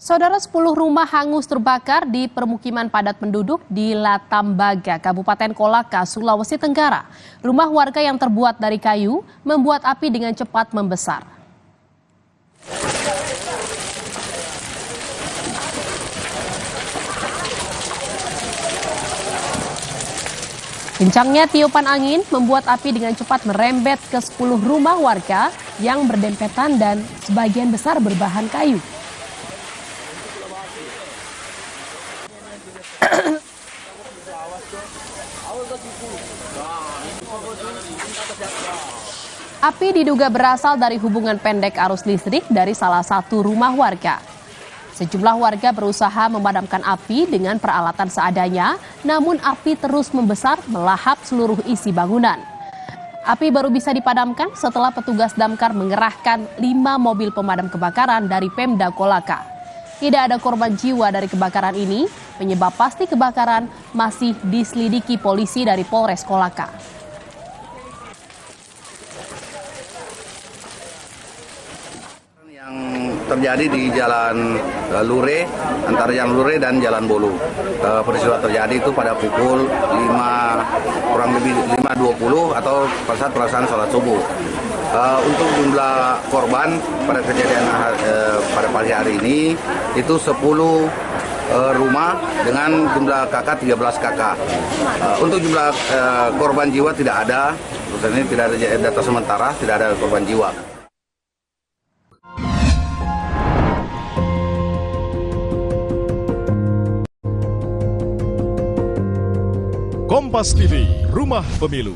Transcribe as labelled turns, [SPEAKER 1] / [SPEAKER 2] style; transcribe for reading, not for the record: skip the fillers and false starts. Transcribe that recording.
[SPEAKER 1] Saudara, 10 rumah hangus terbakar di permukiman padat penduduk di Latambaga, Kabupaten Kolaka, Sulawesi Tenggara. Rumah warga yang terbuat dari kayu membuat api dengan cepat membesar. Kencangnya tiupan angin membuat api dengan cepat merembet ke 10 rumah warga yang berdempetan dan sebagian besar berbahan kayu. Api diduga berasal dari hubungan pendek arus listrik dari salah satu rumah warga. Sejumlah warga berusaha memadamkan api dengan peralatan seadanya, namun api terus membesar melahap seluruh isi bangunan. Api baru bisa dipadamkan setelah petugas damkar mengerahkan 5 mobil pemadam kebakaran dari Pemda Kolaka. Tidak ada korban jiwa dari kebakaran ini, penyebab pasti kebakaran masih diselidiki polisi dari Polres Kolaka.
[SPEAKER 2] Yang terjadi di Jalan Lure, antara Jalan Lure dan Jalan Bolu. Peristiwa terjadi itu pada pukul 5, kurang lebih 5.20 atau pada saat pelaksanaan sholat subuh. Untuk jumlah korban pada kejadian pada pagi hari ini itu 10 rumah dengan jumlah kakak 13 kakak. Untuk jumlah korban jiwa tidak ada, ini tidak ada data sementara, tidak ada korban jiwa.
[SPEAKER 3] Kompas TV, Rumah Pemilu.